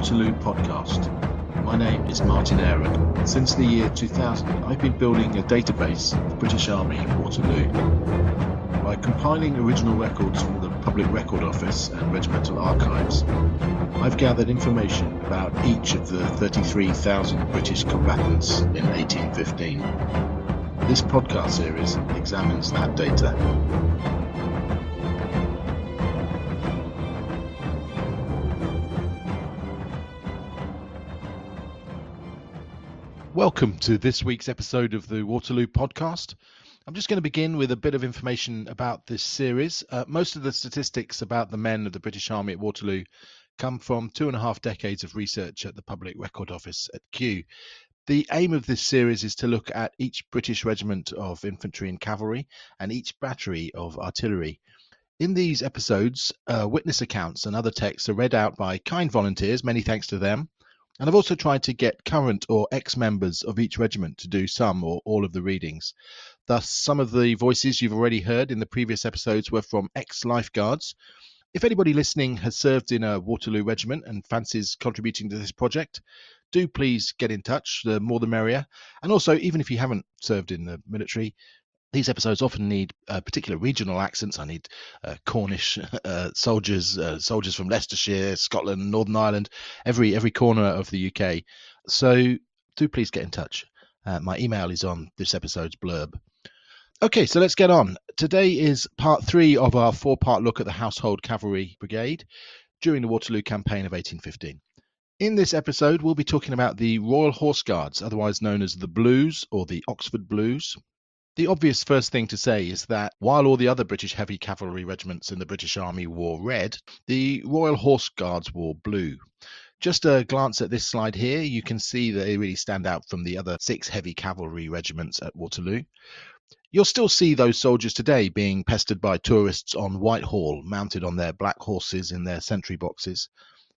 Waterloo podcast. My name is Martin Aaron. Since the year 2000, I've been building a database of the British Army in Waterloo. By compiling original records from the Public Record Office and regimental archives, I've gathered information about each of the 33,000 British combatants in 1815. This podcast series examines that data. Welcome to this week's episode of the Waterloo podcast. I'm just going to begin with a bit of information about this series. Most of the statistics about the men of the British Army at Waterloo come from 2.5 decades of research at the Public Record Office at Kew. The aim of this series is to look at each British regiment of infantry and cavalry and each battery of artillery. In these episodes, witness accounts and other texts are read out by kind volunteers, many thanks to them. And I've also tried to get current or ex-members of each regiment to do some or all of the readings. Thus, some of the voices you've already heard in the previous episodes were from ex-lifeguards. If anybody listening has served in a Waterloo regiment and fancies contributing to this project, do please get in touch, the more the merrier. And also, even if you haven't served in the military, these episodes often need particular regional accents. I need Cornish soldiers from Leicestershire, Scotland, Northern Ireland, every corner of the UK. So do please get in touch. My email is on this episode's blurb. Okay, so let's get on. Today is part 3 of our 4-part look at the Household Cavalry Brigade during the Waterloo campaign of 1815. In this episode, we'll be talking about the Royal Horse Guards, otherwise known as the Blues or the Oxford Blues. The obvious first thing to say is that while all the other British heavy cavalry regiments in the British Army wore red, the Royal Horse Guards wore blue. Just a glance at this slide here, you can see that they really stand out from the other 6 heavy cavalry regiments at Waterloo. You'll still see those soldiers today being pestered by tourists on Whitehall, mounted on their black horses in their sentry boxes.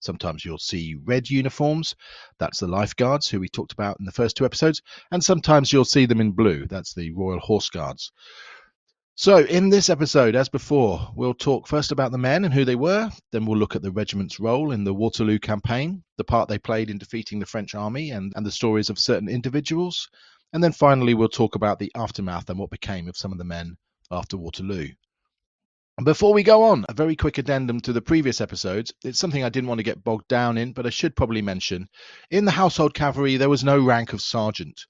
Sometimes you'll see red uniforms, that's the lifeguards who we talked about in the first 2 episodes, and sometimes you'll see them in blue, that's the Royal Horse Guards. So in this episode, as before, we'll talk first about the men and who they were, then we'll look at the regiment's role in the Waterloo campaign, the part they played in defeating the French army and the stories of certain individuals, and then finally we'll talk about the aftermath and what became of some of the men after Waterloo. Before we go on, a very quick addendum to the previous episodes. It's something I didn't want to get bogged down in, but I should probably mention. In the Household Cavalry, there was no rank of sergeant.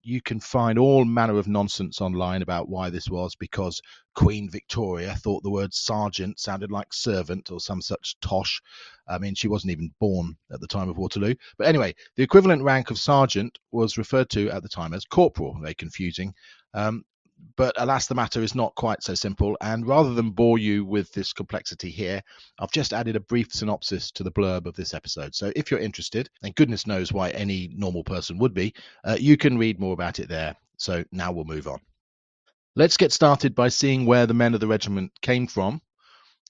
You can find all manner of nonsense online about why this was, because Queen Victoria thought the word sergeant sounded like servant or some such tosh. I mean, she wasn't even born at the time of Waterloo. But anyway, the equivalent rank of sergeant was referred to at the time as corporal. Very confusing. But alas, the matter is not quite so simple, and rather than bore you with this complexity here, I've just added a brief synopsis to the blurb of this episode. So if you're interested, and goodness knows why any normal person would be, you can read more about it there. So now we'll move on. Let's get started by seeing where the men of the regiment came from.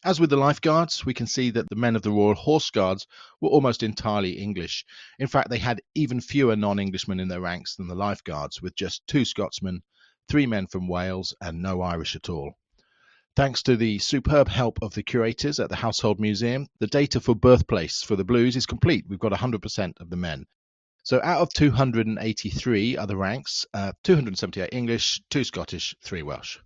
As with the lifeguards, we can see that the men of the Royal Horse Guards were almost entirely English. In fact, they had even fewer non-Englishmen in their ranks than the lifeguards, with just 2 Scotsmen, 3 men from Wales, and no Irish at all. Thanks to the superb help of the curators at the Household Museum, the data for birthplace for the Blues is complete. We've got 100% of the men. So out of 283 other ranks, 278 English, 2 Scottish, 3 Welsh.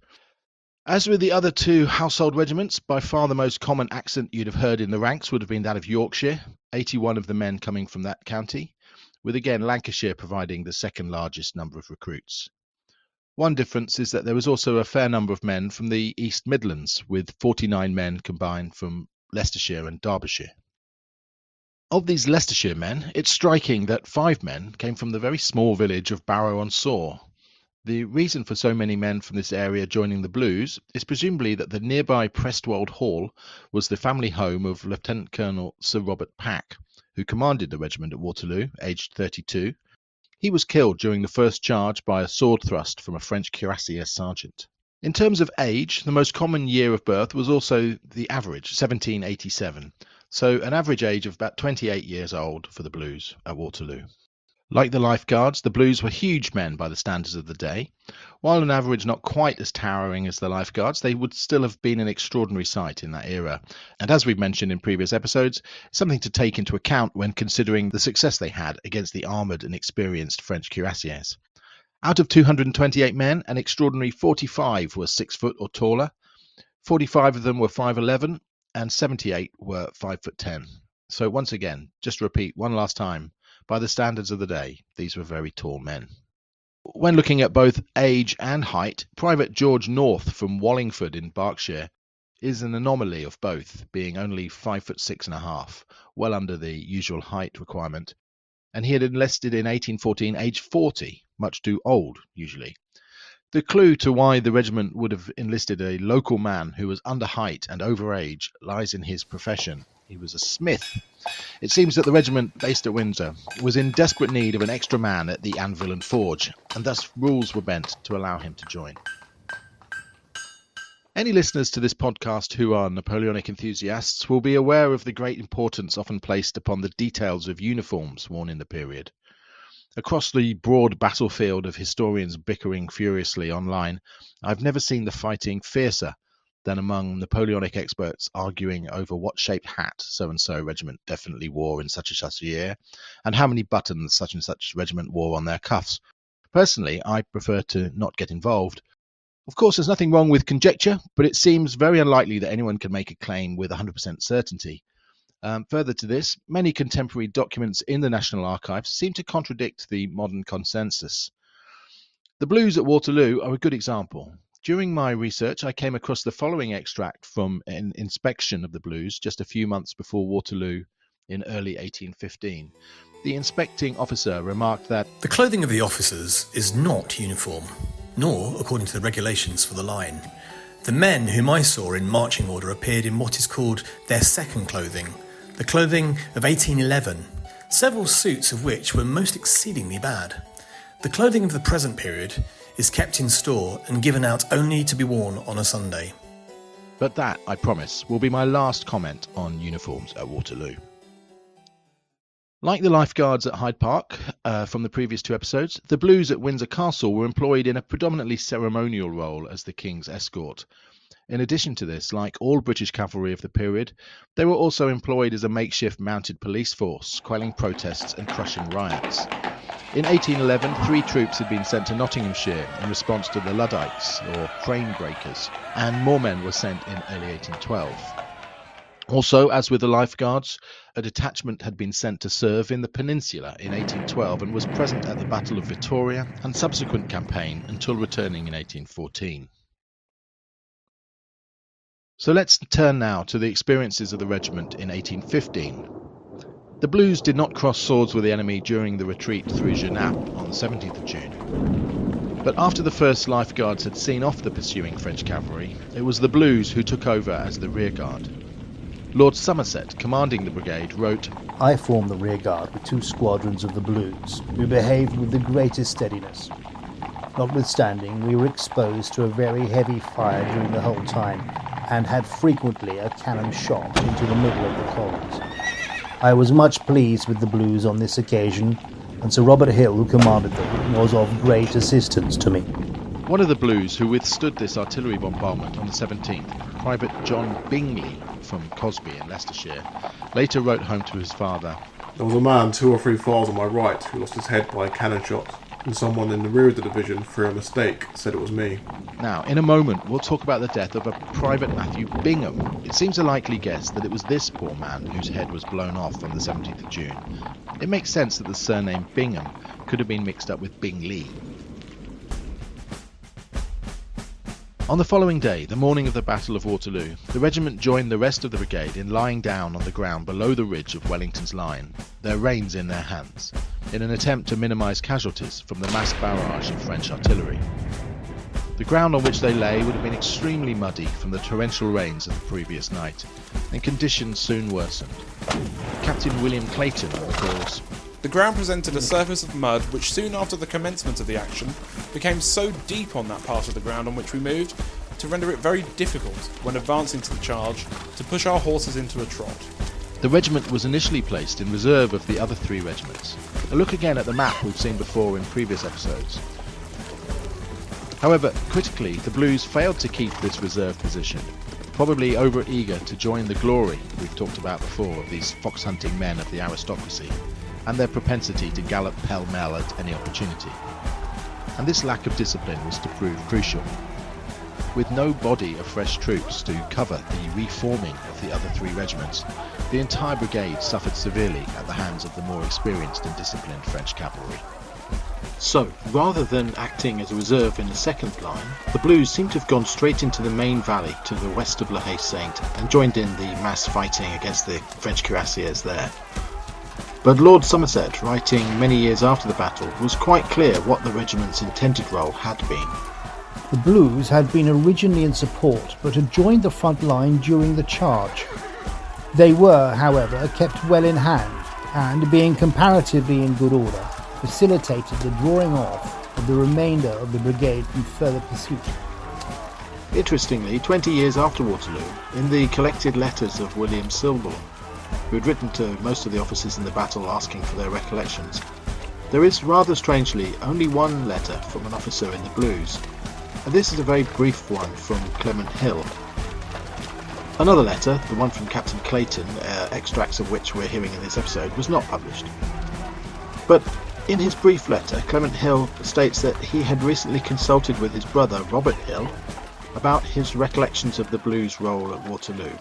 As with the other 2 household regiments, by far the most common accent you'd have heard in the ranks would have been that of Yorkshire, 81 of the men coming from that county, with again Lancashire providing the second largest number of recruits. One difference is that there was also a fair number of men from the East Midlands, with 49 men combined from Leicestershire and Derbyshire. Of these Leicestershire men, it's striking that 5 men came from the very small village of Barrow-on-Soar. The reason for so many men from this area joining the Blues is presumably that the nearby Prestwold Hall was the family home of Lieutenant Colonel Sir Robert Pack, who commanded the regiment at Waterloo, aged 32. He was killed during the first charge by a sword thrust from a French cuirassier sergeant. In terms of age, the most common year of birth was also the average, 1787. So an average age of about 28 years old for the Blues at Waterloo. Like the Lifeguards, the Blues were huge men by the standards of the day. While on average not quite as towering as the Lifeguards, they would still have been an extraordinary sight in that era. And as we've mentioned in previous episodes, something to take into account when considering the success they had against the armoured and experienced French cuirassiers. Out of 228 men, an extraordinary 45 were 6 foot or taller, 45 of them were 5'11", and 78 were 5'10". So once again, just to repeat one last time, by the standards of the day, these were very tall men. When looking at both age and height, Private George North from Wallingford in Berkshire is an anomaly of both, being only 5'6½", well under the usual height requirement, and he had enlisted in 1814, aged 40, much too old usually. The clue to why the regiment would have enlisted a local man who was under height and over age lies in his profession. He was a smith. It seems that the regiment based at Windsor was in desperate need of an extra man at the anvil and forge, and thus rules were bent to allow him to join. Any listeners to this podcast who are Napoleonic enthusiasts will be aware of the great importance often placed upon the details of uniforms worn in the period. Across the broad battlefield of historians bickering furiously online, I've never seen the fighting fiercer than among Napoleonic experts arguing over what shaped hat so-and-so regiment definitely wore in such and such a year, and how many buttons such and such regiment wore on their cuffs. Personally, I prefer to not get involved. Of course, there's nothing wrong with conjecture, but it seems very unlikely that anyone can make a claim with 100% certainty. Further to this, many contemporary documents in the National Archives seem to contradict the modern consensus. The Blues at Waterloo are a good example. During my research, I came across the following extract from an inspection of the Blues just a few months before Waterloo in early 1815. The inspecting officer remarked that the clothing of the officers is not uniform, nor according to the regulations for the line. The men whom I saw in marching order appeared in what is called their second clothing, the clothing of 1811, several suits of which were most exceedingly bad. The clothing of the present period is kept in store and given out only to be worn on a Sunday. But that, I promise, will be my last comment on uniforms at Waterloo. Like the Lifeguards at Hyde Park from the previous two episodes, the Blues at Windsor Castle were employed in a predominantly ceremonial role as the King's escort. In addition to this, like all British cavalry of the period, they were also employed as a makeshift mounted police force, quelling protests and crushing riots. In 1811, 3 troops had been sent to Nottinghamshire in response to the Luddites, or crane breakers, and more men were sent in early 1812. Also, as with the Lifeguards, a detachment had been sent to serve in the Peninsula in 1812 and was present at the Battle of Vittoria and subsequent campaign until returning in 1814. So let's turn now to the experiences of the regiment in 1815. The Blues did not cross swords with the enemy during the retreat through Genappe on the 17th of June. But after the first Lifeguards had seen off the pursuing French cavalry, it was the Blues who took over as the rearguard. Lord Somerset, commanding the brigade, wrote, I formed the rearguard with 2 squadrons of the Blues, who behaved with the greatest steadiness. Notwithstanding, we were exposed to a very heavy fire during the whole time, and had frequently a cannon shot into the middle of the columns. I was much pleased with the Blues on this occasion, and Sir Robert Hill, who commanded them, was of great assistance to me. One of the Blues who withstood this artillery bombardment on the 17th, Private John Bingley from Cosby in Leicestershire, later wrote home to his father, There was a man 2 or 3 files on my right who lost his head by a cannon shot, and someone in the rear of the division, through a mistake, said it was me. Now, in a moment, we'll talk about the death of a Private Matthew Bingham. It seems a likely guess that it was this poor man whose head was blown off on the 17th of June. It makes sense that the surname Bingham could have been mixed up with Bingley. On the following day, the morning of the Battle of Waterloo, the regiment joined the rest of the brigade in lying down on the ground below the ridge of Wellington's line, their reins in their hands, in an attempt to minimise casualties from the mass barrage of French artillery. The ground on which they lay would have been extremely muddy from the torrential rains of the previous night, and conditions soon worsened. Captain William Clayton recalls, The ground presented a surface of mud which soon after the commencement of the action became so deep on that part of the ground on which we moved to render it very difficult, when advancing to the charge, to push our horses into a trot. The regiment was initially placed in reserve of the other 3 regiments, but A look again at the map we've seen before in previous episodes. However, critically, the Blues failed to keep this reserve position, probably over eager to join the glory we've talked about before of these fox-hunting men of the aristocracy, and their propensity to gallop pell-mell at any opportunity. And this lack of discipline was to prove crucial. With no body of fresh troops to cover the reforming of the other three regiments, the entire brigade suffered severely at the hands of the more experienced and disciplined French cavalry. So, rather than acting as a reserve in the second line, the Blues seem to have gone straight into the main valley to the west of La Haye-Sainte and joined in the mass fighting against the French cuirassiers there. But Lord Somerset, writing many years after the battle, was quite clear what the regiment's intended role had been. The Blues had been originally in support but had joined the front line during the charge. They were, however, kept well in hand and, being comparatively in good order, facilitated the drawing off of the remainder of the brigade from further pursuit. Interestingly, 20 years after Waterloo, in the collected letters of William Silbourne, who had written to most of the officers in the battle asking for their recollections, there is, rather strangely, only one letter from an officer in the Blues, and this is a very brief one from Clement Hill. Another letter, the one from Captain Clayton, extracts of which we're hearing in this episode, was not published. But in his brief letter, Clement Hill states that he had recently consulted with his brother, Robert Hill, about his recollections of the Blues' role at Waterloo.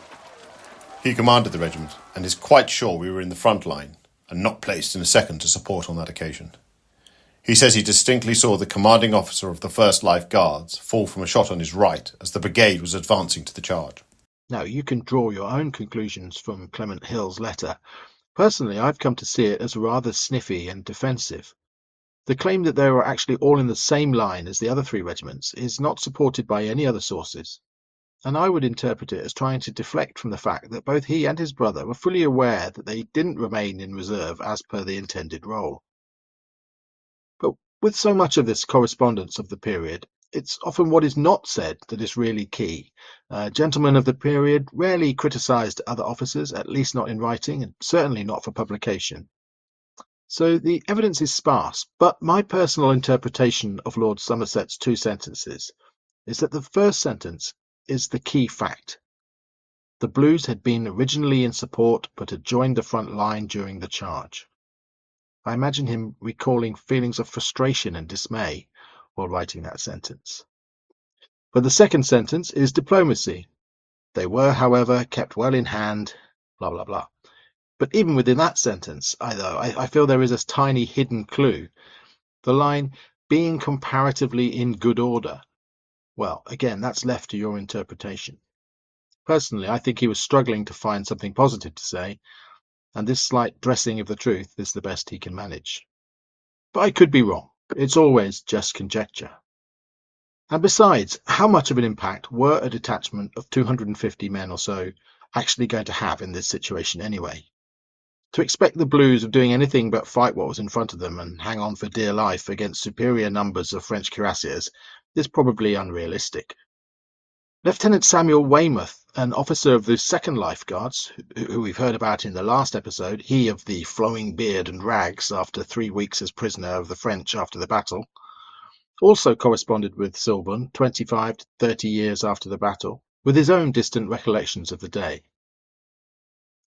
He commanded the regiment, and is quite sure we were in the front line, and not placed in a second to support on that occasion. He says he distinctly saw the commanding officer of the 1st Life Guards fall from a shot on his right as the brigade was advancing to the charge. Now, you can draw your own conclusions from Clement Hill's letter. Personally, I've come to see it as rather sniffy and defensive. The claim that they were actually all in the same line as the other three regiments is not supported by any other sources, and I would interpret it as trying to deflect from the fact that both he and his brother were fully aware that they didn't remain in reserve as per the intended role. But with so much of this correspondence of the period, it's often what is not said that is really key. Gentlemen of the period rarely criticised other officers, at least not in writing, and certainly not for publication. So the evidence is sparse, but my personal interpretation of Lord Somerset's two sentences is that the first sentence is the key fact. The Blues had been originally in support, but had joined the front line during the charge. I imagine him recalling feelings of frustration and dismay while writing that sentence. But the second sentence is diplomacy. They were, however, kept well in hand, blah, blah, blah. But even within that sentence, I feel there is a tiny hidden clue. The line, being comparatively in good order. Well, again, that's left to your interpretation. Personally, I think he was struggling to find something positive to say, and this slight dressing of the truth is the best he can manage. But I could be wrong. It's always just conjecture. And besides, how much of an impact were a detachment of 250 men or so actually going to have in this situation anyway? To expect the Blues of doing anything but fight what was in front of them and hang on for dear life against superior numbers of French cuirassiers is probably unrealistic. Lieutenant Samuel Weymouth, an officer of the 2nd Life Guards, who we've heard about in the last episode, he of the flowing beard and rags after 3 weeks as prisoner of the French after the battle, also corresponded with Silbourne 25 to 30 years after the battle, with his own distant recollections of the day.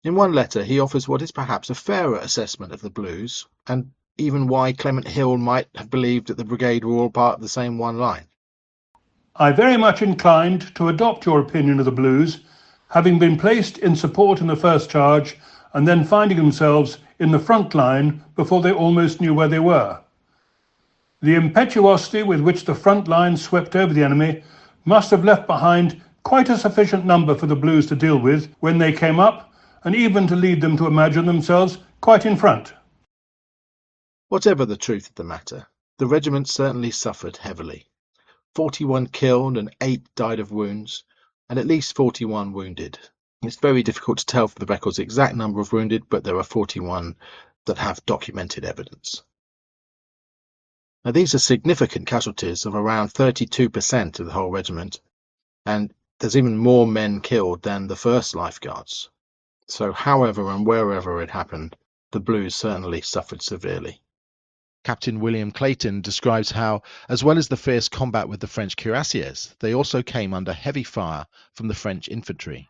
In one letter he offers what is perhaps a fairer assessment of the Blues, and even why Clement Hill might have believed that the brigade were all part of the same one line. I very much inclined to adopt your opinion of the Blues, having been placed in support in the first charge and then finding themselves in the front line before they almost knew where they were. The impetuosity with which the front line swept over the enemy must have left behind quite a sufficient number for the Blues to deal with when they came up, and even to lead them to imagine themselves quite in front. Whatever the truth of the matter, the regiment certainly suffered heavily. 41 killed and 8 died of wounds, and at least 41 wounded. It's very difficult to tell from the record's exact number of wounded, but there are 41 that have documented evidence. Now, these are significant casualties of around 32% of the whole regiment, and there's even more men killed than the 1st Life Guards. So however and wherever it happened, the Blues certainly suffered severely. Captain William Clayton describes how, as well as the fierce combat with the French cuirassiers, they also came under heavy fire from the French infantry.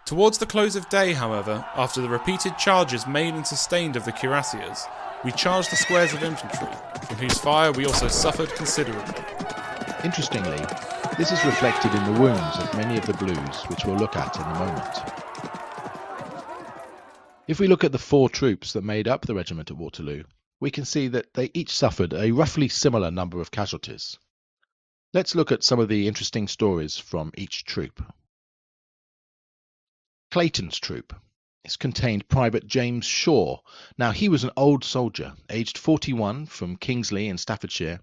Towards the close of day, however, after the repeated charges made and sustained of the cuirassiers, we charged the squares of infantry, from whose fire we also suffered considerably. Interestingly, this is reflected in the wounds of many of the Blues, which we'll look at in a moment. If we look at the 4 troops that made up the regiment at Waterloo, we can see that they each suffered a roughly similar number of casualties. Let's look at some of the interesting stories from each troop. Clayton's troop. This contained Private James Shaw. Now, he was an old soldier, aged 41, from Kingsley in Staffordshire.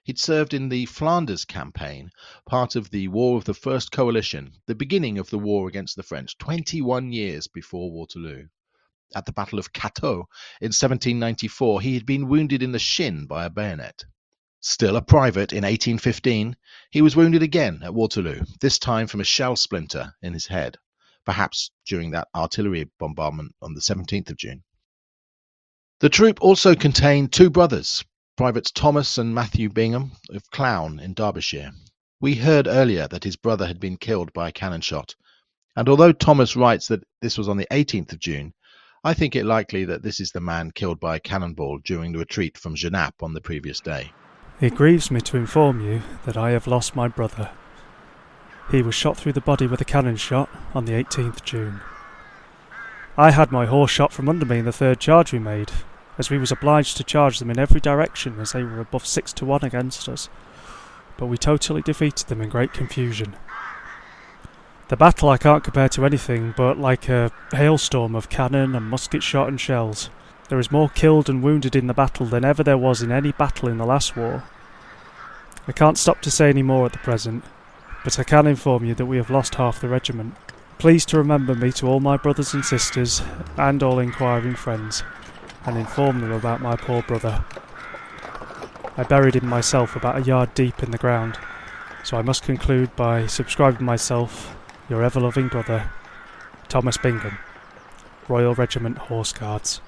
He'd served in the Flanders campaign, part of the War of the First Coalition, the beginning of the war against the French, 21 years before Waterloo. At the Battle of Cateau in 1794, he had been wounded in the shin by a bayonet. Still a private in 1815, he was wounded again at Waterloo, this time from a shell splinter in his head, perhaps during that artillery bombardment on the 17th of June. The troop also contained 2 brothers, Privates Thomas and Matthew Bingham of Clown in Derbyshire. We heard earlier that his brother had been killed by a cannon shot, and although Thomas writes that this was on the 18th of June, I think it likely that this is the man killed by a cannonball during the retreat from Genappe on the previous day. It grieves me to inform you that I have lost my brother. He was shot through the body with a cannon shot on the 18th June. I had my horse shot from under me in the 3rd charge we made, as we was obliged to charge them in every direction as they were above 6-1 against us, but we totally defeated them in great confusion. The battle I can't compare to anything but like a hailstorm of cannon and musket shot and shells. There is more killed and wounded in the battle than ever there was in any battle in the last war. I can't stop to say any more at the present, but I can inform you that we have lost half the regiment. Please to remember me to all my brothers and sisters and all inquiring friends, and inform them about my poor brother. I buried him myself about a yard deep in the ground, so I must conclude by subscribing myself, your ever-loving brother, Thomas Bingham, Royal Regiment Horse Guards.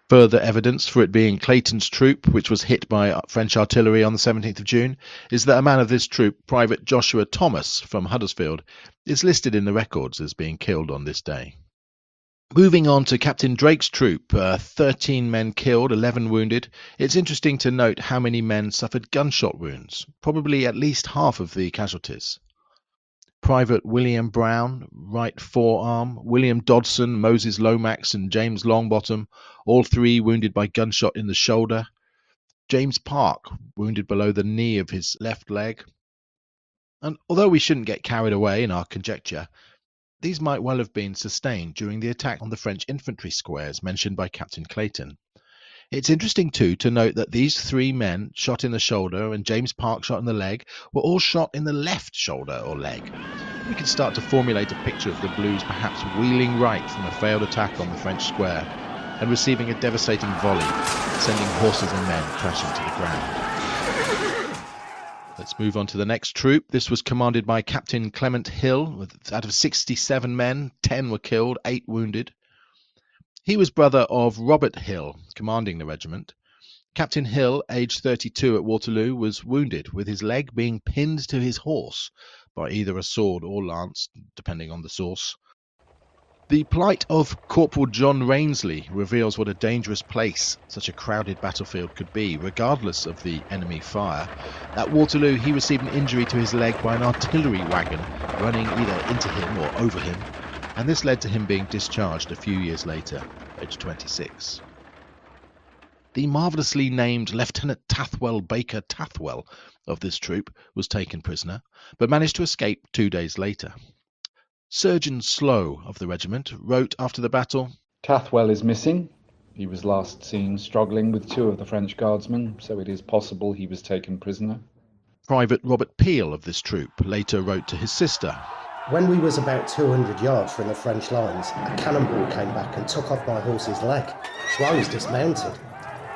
Further evidence for it being Clayton's troop, which was hit by French artillery on the 17th of June, is that a man of this troop, Private Joshua Thomas from Huddersfield, is listed in the records as being killed on this day. Moving on to Captain Drake's troop, 13 men killed, 11 wounded. It's interesting to note how many men suffered gunshot wounds, probably at least half of the casualties. Private William Brown, right forearm, William Dodson, Moses Lomax and James Longbottom, all 3 wounded by gunshot in the shoulder. James Park, wounded below the knee of his left leg. And although we shouldn't get carried away in our conjecture, these might well have been sustained during the attack on the French infantry squares mentioned by Captain Clayton. It's interesting too to note that these 3 men shot in the shoulder and James Park shot in the leg were all shot in the left shoulder or leg. We can start to formulate a picture of the Blues perhaps wheeling right from a failed attack on the French square and receiving a devastating volley, sending horses and men crashing to the ground. Let's move on to the next troop. This was commanded by Captain Clement Hill. Out of 67 men, 10 were killed, 8 wounded. He was brother of Robert Hill, commanding the regiment. Captain Hill, aged 32 at Waterloo, was wounded, with his leg being pinned to his horse by either a sword or lance, depending on the source. The plight of Corporal John Rainsley reveals what a dangerous place such a crowded battlefield could be, regardless of the enemy fire. At Waterloo, he received an injury to his leg by an artillery wagon running either into him or over him, and this led to him being discharged a few years later, aged 26. The marvellously named Lieutenant Tathwell Baker Tathwell of this troop was taken prisoner, but managed to escape 2 days later. Surgeon Slow of the regiment wrote after the battle, "Tathwell is missing. He was last seen struggling with 2 of the French guardsmen, so it is possible he was taken prisoner." Private Robert Peel of this troop later wrote to his sister, "When we was about 200 yards from the French lines, a cannonball came back and took off my horse's leg, so I was dismounted.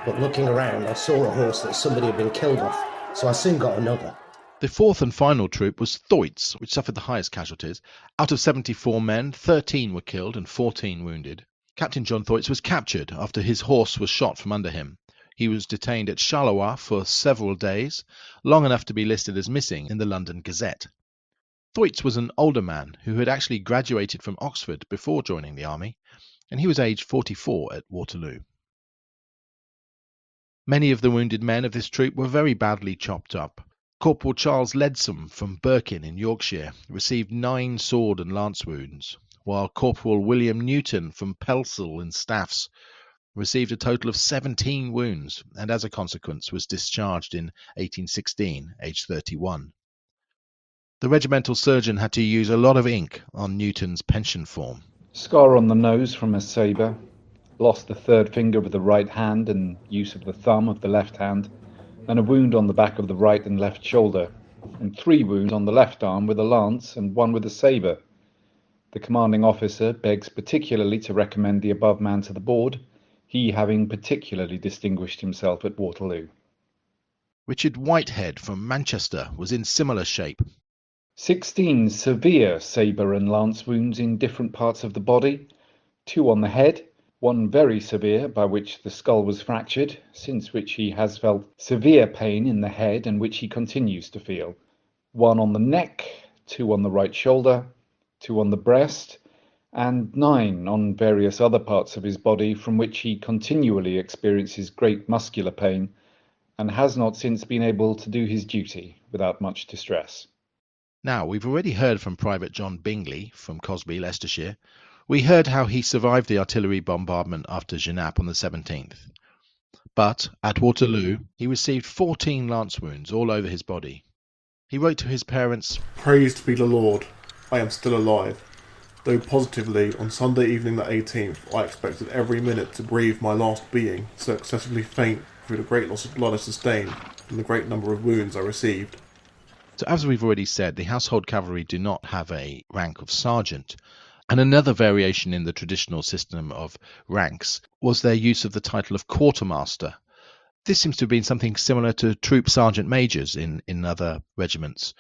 But looking around, I saw a horse that somebody had been killed off, so I soon got another." The 4th and final troop was Thwaites, which suffered the highest casualties. Out of 74 men, 13 were killed and 14 wounded. Captain John Thwaites was captured after his horse was shot from under him. He was detained at Charleroi for several days, long enough to be listed as missing in the London Gazette. Thwaites was an older man who had actually graduated from Oxford before joining the army, and he was aged 44 at Waterloo. Many of the wounded men of this troop were very badly chopped up. Corporal Charles Leadsom from Birkin in Yorkshire received 9 sword and lance wounds, while Corporal William Newton from Pelsall in Staffs received a total of 17 wounds, and as a consequence was discharged in 1816, aged 31. The regimental surgeon had to use a lot of ink on Newton's pension form. Scar on the nose from a sabre. Lost the third finger of the right hand and use of the thumb of the left hand, and a wound on the back of the right and left shoulder, and 3 wounds on the left arm with a lance and 1 with a sabre. The commanding officer begs particularly to recommend the above man to the board, he having particularly distinguished himself at Waterloo. Richard Whitehead from Manchester was in similar shape. 16 severe sabre and lance wounds in different parts of the body, 2 on the head, 1 very severe by which the skull was fractured, since which he has felt severe pain in the head and which he continues to feel, 1 on the neck, 2 on the right shoulder, 2 on the breast, and 9 on various other parts of his body from which he continually experiences great muscular pain and has not since been able to do his duty without much distress. Now, we've already heard from Private John Bingley from Cosby, Leicestershire. We heard how he survived the artillery bombardment after Genappe on the 17th. But at Waterloo, he received 14 lance wounds all over his body. He wrote to his parents, "Praised be the Lord, I am still alive. Though positively, on Sunday evening the 18th, I expected every minute to breathe my last being, so excessively faint through the great loss of blood I sustained and the great number of wounds I received." So as we've already said, the Household Cavalry do not have a rank of sergeant. And another variation in the traditional system of ranks was their use of the title of quartermaster. This seems to have been something similar to troop sergeant majors in other regiments.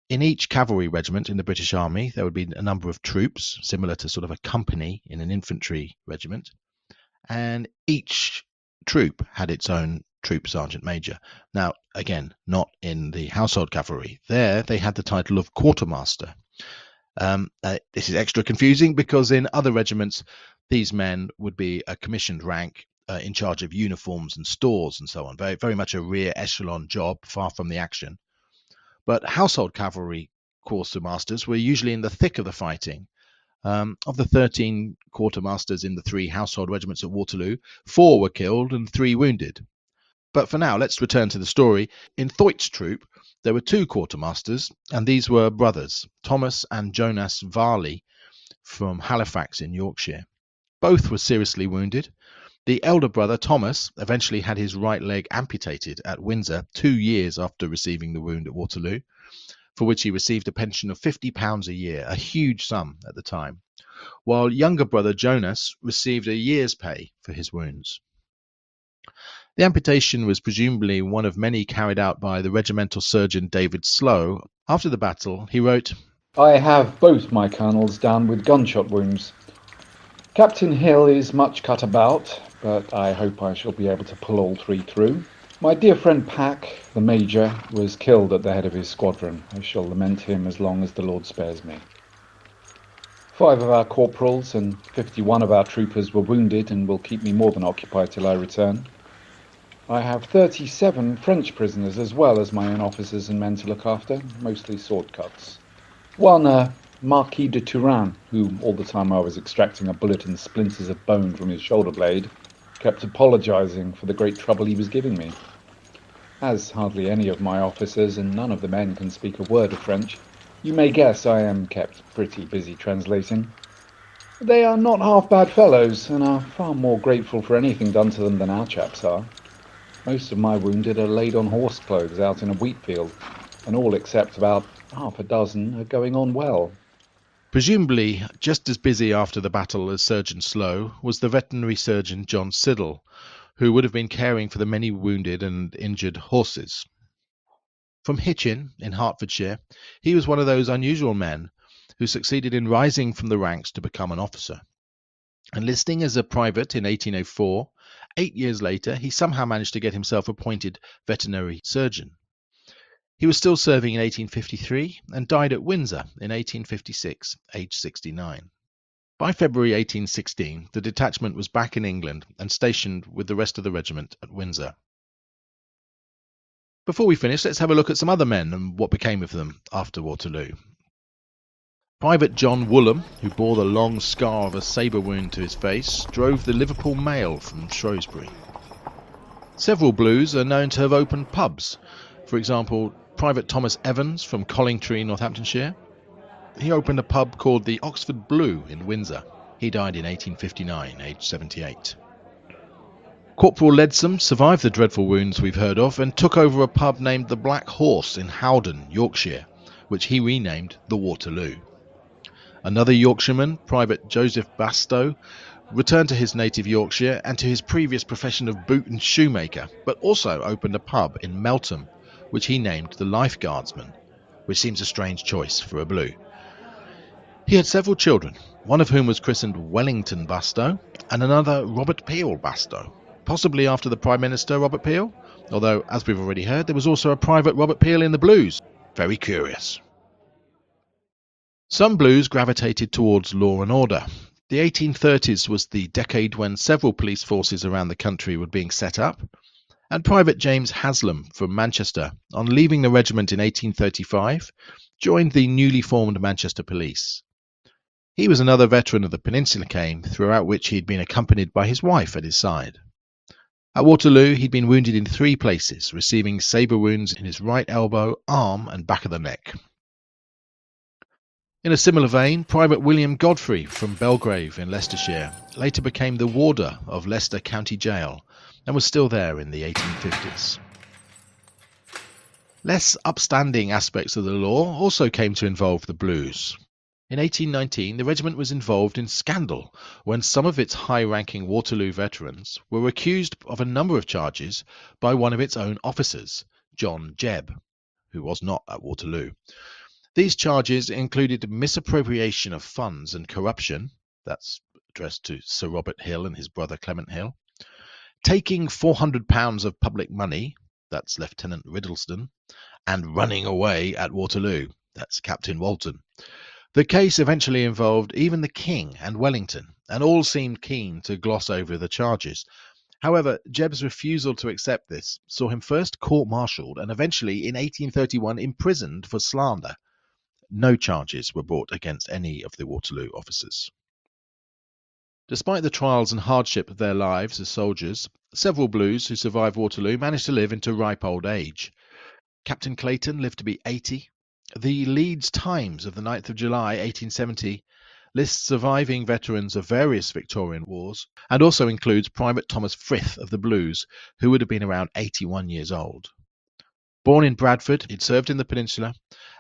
In each cavalry regiment in the British Army, there would be a number of troops, similar to sort of a company in an infantry regiment, and each troop had its own troop sergeant major. Now, again, not in the Household Cavalry. There, they had the title of quartermaster. This is extra confusing because in other regiments, these men would be a commissioned rank in charge of uniforms and stores and so on. Very, very much a rear echelon job, far from the action. But Household Cavalry quartermasters were usually in the thick of the fighting. Of the 13 quartermasters in the 3 household regiments at Waterloo, 4 were killed and 3 wounded. But for now, let's return to the story. In Thwaites' troop, there were 2 quartermasters, and these were brothers, Thomas and Jonas Varley from Halifax in Yorkshire. Both were seriously wounded. The elder brother, Thomas, eventually had his right leg amputated at Windsor 2 years after receiving the wound at Waterloo, for which he received a pension of £50 a year, a huge sum at the time, while younger brother Jonas received a year's pay for his wounds. The amputation was presumably one of many carried out by the regimental surgeon David Slow. After the battle, he wrote, "I have both my colonels down with gunshot wounds. Captain Hill is much cut about, but I hope I shall be able to pull all 3 through. My dear friend Pack, the Major, was killed at the head of his squadron. I shall lament him as long as the Lord spares me. 5 of our corporals and 51 of our troopers were wounded and will keep me more than occupied till I return. I have 37 French prisoners as well as my own officers and men to look after, mostly sword cuts. One, Marquis de Touraine, who, all the time I was extracting a bullet and splinters of bone from his shoulder blade, kept apologising for the great trouble he was giving me. As hardly any of my officers and none of the men can speak a word of French, you may guess I am kept pretty busy translating. They are not half bad fellows, and are far more grateful for anything done to them than our chaps are. Most of my wounded are laid on horse clothes out in a wheat field, and all except about half a dozen are going on well." Presumably, just as busy after the battle as Surgeon Slow was the veterinary surgeon John Siddle, who would have been caring for the many wounded and injured horses. From Hitchin, in Hertfordshire, he was one of those unusual men who succeeded in rising from the ranks to become an officer. Enlisting as a private in 1804 8 years later, he somehow managed to get himself appointed veterinary surgeon. He was still serving in 1853 and died at Windsor in 1856, aged 69. By February 1816, the detachment was back in England and stationed with the rest of the regiment at Windsor. Before we finish, let's have a look at some other men and what became of them after Waterloo. Private John Woolham, who bore the long scar of a sabre wound to his face, drove the Liverpool Mail from Shrewsbury. Several Blues are known to have opened pubs. For example, Private Thomas Evans from Collingtree, Northamptonshire. He opened a pub called the Oxford Blue in Windsor. He died in 1859, aged 78. Corporal Leadsom survived the dreadful wounds we've heard of and took over a pub named the Black Horse in Howden, Yorkshire, which he renamed the Waterloo. Another Yorkshireman, Private Joseph Bastow, returned to his native Yorkshire and to his previous profession of boot and shoemaker, but also opened a pub in Meltham, which he named the Life Guardsman, which seems a strange choice for a Blue. He had several children, one of whom was christened Wellington Bastow, and another Robert Peel Bastow, possibly after the Prime Minister Robert Peel, although, as we've already heard, there was also a Private Robert Peel in the Blues. Very curious. Some Blues gravitated towards law and order. The 1830s was the decade when several police forces around the country were being set up, and Private James Haslam from Manchester, on leaving the regiment in 1835, joined the newly formed Manchester Police. He was another veteran of the Peninsular game, throughout which he had been accompanied by his wife at his side. At Waterloo, he'd been wounded in 3 places, receiving sabre wounds in his right elbow, arm and back of the neck. In a similar vein, Private William Godfrey from Belgrave in Leicestershire later became the warder of Leicester County Jail and was still there in the 1850s. Less upstanding aspects of the law also came to involve the Blues. In 1819, the regiment was involved in scandal when some of its high-ranking Waterloo veterans were accused of a number of charges by one of its own officers, John Jebb, who was not at Waterloo. These charges included misappropriation of funds and corruption, that's addressed to Sir Robert Hill and his brother Clement Hill, taking £400 of public money, that's Lieutenant Riddleston, and running away at Waterloo, that's Captain Walton. The case eventually involved even the King and Wellington, and all seemed keen to gloss over the charges. However, Jebb's refusal to accept this saw him first court-martialed and eventually in 1831 imprisoned for slander. No charges were brought against any of the Waterloo officers. Despite the trials and hardship of their lives as soldiers, several Blues who survived Waterloo managed to live into ripe old age. Captain Clayton lived to be 80. The Leeds Times of the 9th of July 1870 lists surviving veterans of various Victorian wars and also includes Private Thomas Frith of the Blues, who would have been around 81 years old. Born in Bradford, he'd served in the Peninsula,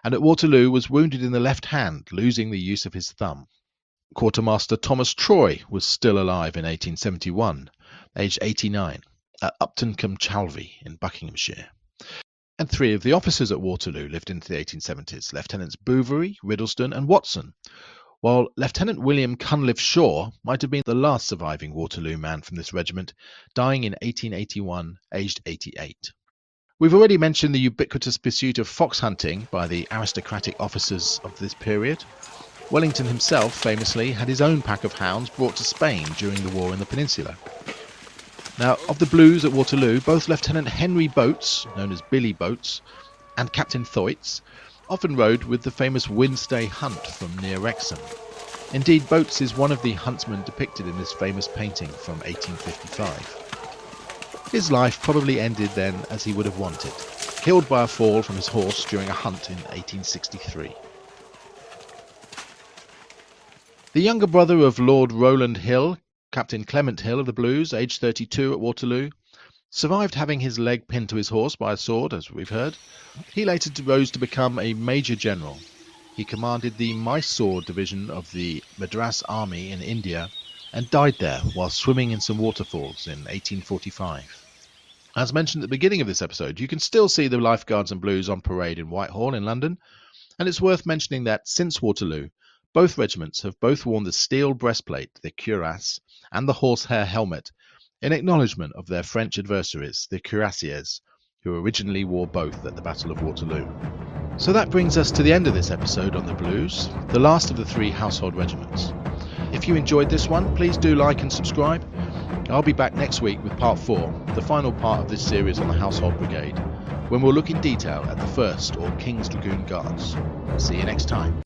and at Waterloo was wounded in the left hand, losing the use of his thumb. Quartermaster Thomas Troy was still alive in 1871, aged 89, at Upton-cum-Chalvey in Buckinghamshire. And 3 of the officers at Waterloo lived into the 1870s, Lieutenants Bouverie, Riddleston and Watson, while Lieutenant William Cunliffe Shaw might have been the last surviving Waterloo man from this regiment, dying in 1881, aged 88. We've already mentioned the ubiquitous pursuit of fox hunting by the aristocratic officers of this period. Wellington himself famously had his own pack of hounds brought to Spain during the war in the Peninsula. Now, of the Blues at Waterloo, both Lieutenant Henry Boates, known as Billy Boates, and Captain Thwaites often rode with the famous Wednesday Hunt from near Wrexham. Indeed, Boates is one of the huntsmen depicted in this famous painting from 1855. His life probably ended then as he would have wanted, killed by a fall from his horse during a hunt in 1863. The younger brother of Lord Rowland Hill, Captain Clement Hill of the Blues, aged 32 at Waterloo, survived having his leg pinned to his horse by a sword, as we've heard. He later rose to become a Major General. He commanded the Mysore division of the Madras Army in India and died there while swimming in some waterfalls in 1845. As mentioned at the beginning of this episode, you can still see the Lifeguards and Blues on parade in Whitehall in London, and it's worth mentioning that since Waterloo, both regiments have both worn the steel breastplate, the cuirass, and the horsehair helmet, in acknowledgement of their French adversaries, the cuirassiers, who originally wore both at the Battle of Waterloo. So that brings us to the end of this episode on the Blues, the last of the 3 household regiments. If you enjoyed this one, please do like and subscribe. I'll be back next week with part 4, the final part of this series on the Household Brigade, when we'll look in detail at the 1st or King's Dragoon Guards. See you next time.